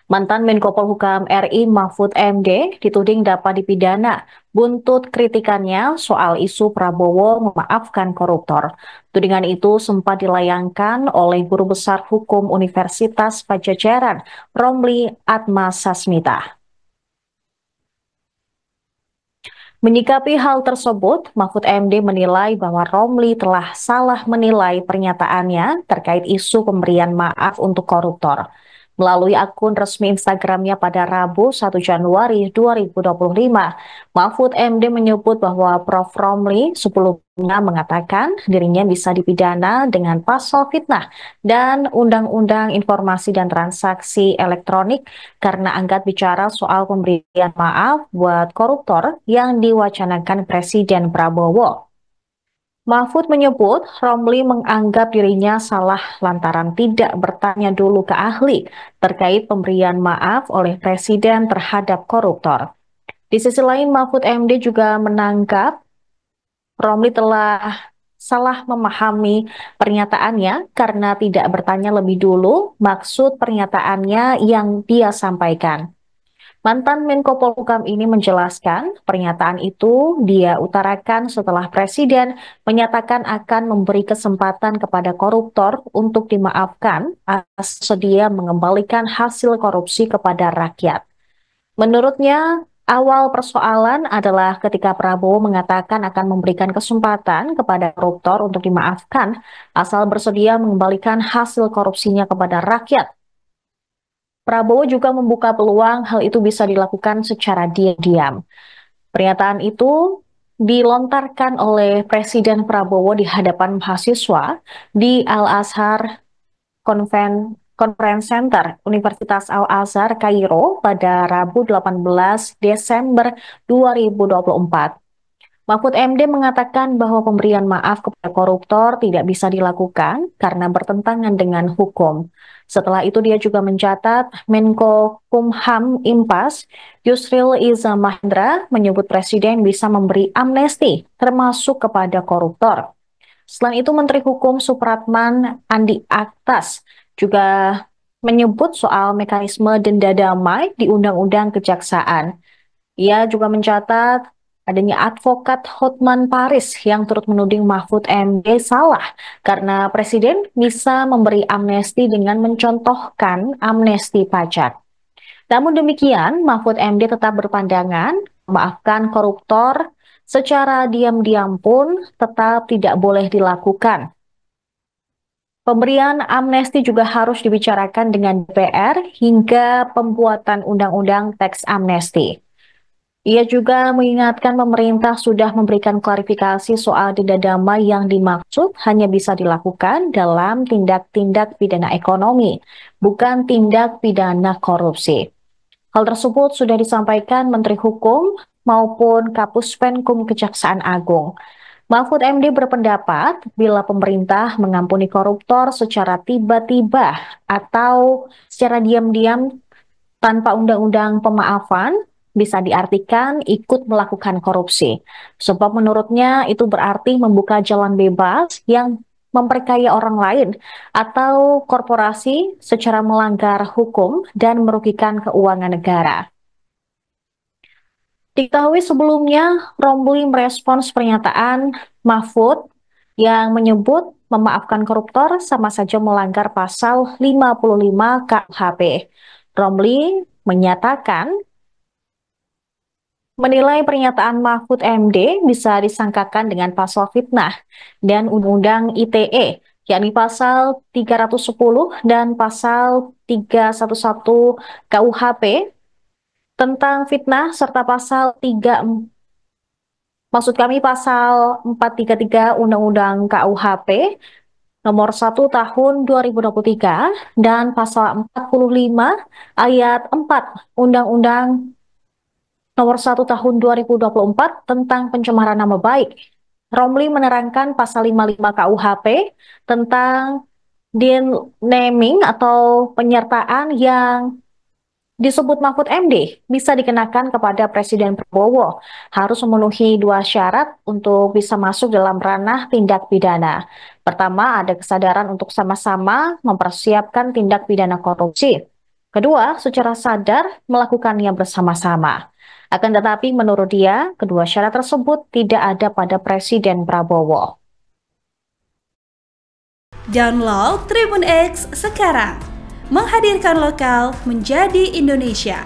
Mantan Menko Polhukam RI Mahfud MD dituding dapat dipidana buntut kritikannya soal isu Prabowo memaafkan koruptor. Tudingan itu sempat dilayangkan oleh Guru Besar Hukum Universitas Padjadjaran, Romli Atmasasmita. Menyikapi hal tersebut, Mahfud MD menilai bahwa Romli telah salah menilai pernyataannya terkait isu pemberian maaf untuk koruptor. Melalui akun resmi Instagramnya pada Rabu 1 Januari 2025, Mahfud MD menyebut bahwa Prof. Romli sebelumnya mengatakan dirinya bisa dipidana dengan pasal fitnah dan Undang-Undang Informasi dan Transaksi Elektronik karena angkat bicara soal pemberian maaf buat koruptor yang diwacanakan Presiden Prabowo. Mahfud menyebut Romli menganggap dirinya salah lantaran tidak bertanya dulu ke ahli terkait pemberian maaf oleh Presiden terhadap koruptor. Di sisi lain, Mahfud MD juga menangkap Romli telah salah memahami pernyataannya karena tidak bertanya lebih dulu maksud pernyataannya yang dia sampaikan. Mantan Menko Polhukam ini menjelaskan pernyataan itu dia utarakan setelah Presiden menyatakan akan memberi kesempatan kepada koruptor untuk dimaafkan atas sedia mengembalikan hasil korupsi kepada rakyat. Menurutnya, awal persoalan adalah ketika Prabowo mengatakan akan memberikan kesempatan kepada koruptor untuk dimaafkan asal bersedia mengembalikan hasil korupsinya kepada rakyat. Prabowo juga membuka peluang hal itu bisa dilakukan secara diam-diam. Pernyataan itu dilontarkan oleh Presiden Prabowo di hadapan mahasiswa di Al-Azhar Conference Center Universitas Al-Azhar Kairo pada Rabu 18 Desember 2024. Mahfud MD mengatakan bahwa pemberian maaf kepada koruptor tidak bisa dilakukan karena bertentangan dengan hukum. Setelah itu dia juga mencatat Menko Kumham Impas Yusril Iza Mahendra menyebut Presiden bisa memberi amnesti termasuk kepada koruptor. Selain itu Menteri Hukum Supratman Andi Aktas juga menyebut soal mekanisme denda damai di Undang-Undang Kejaksaan. Ia juga mencatat adanya advokat Hotman Paris yang turut menuding Mahfud MD salah karena Presiden bisa memberi amnesti dengan mencontohkan amnesti pajak. Namun demikian, Mahfud MD tetap berpandangan memaafkan koruptor secara diam-diam pun tetap tidak boleh dilakukan. Pemberian amnesti juga harus dibicarakan dengan DPR hingga pembuatan undang-undang teks amnesti. Ia juga mengingatkan pemerintah sudah memberikan klarifikasi soal denda damai yang dimaksud hanya bisa dilakukan dalam tindak-tindak pidana ekonomi, bukan tindak pidana korupsi. Hal tersebut sudah disampaikan Menteri Hukum maupun Kapus Penkum Kejaksaan Agung. Mahfud MD berpendapat bila pemerintah mengampuni koruptor secara tiba-tiba atau secara diam-diam tanpa undang-undang pemaafan, bisa diartikan ikut melakukan korupsi. Sebab menurutnya itu berarti membuka jalan bebas yang memperkaya orang lain atau korporasi secara melanggar hukum dan merugikan keuangan negara. Diketahui sebelumnya, Romli merespons pernyataan Mahfud yang menyebut memaafkan koruptor sama saja melanggar pasal 55 KUHP. Romli menyatakan menilai pernyataan Mahfud MD bisa disangkakan dengan pasal fitnah dan Undang-Undang ITE, yakni pasal 310 dan pasal 311 KUHP tentang fitnah serta pasal 3 pasal 433 Undang-Undang KUHP nomor 1 tahun 2023 dan pasal 45 ayat 4 Undang-Undang nomor 1 tahun 2024 tentang pencemaran nama baik. Romli menerangkan pasal 55 KUHP tentang naming atau penyertaan yang disebut Mahfud MD bisa dikenakan kepada Presiden Prabowo, harus memenuhi dua syarat untuk bisa masuk dalam ranah tindak pidana. Pertama, ada kesadaran untuk sama-sama mempersiapkan tindak pidana korupsi. Kedua, secara sadar melakukannya bersama-sama. Akan tetapi menurut dia, kedua syarat tersebut tidak ada pada Presiden Prabowo. Download Tribun X sekarang, menghadirkan lokal menjadi Indonesia.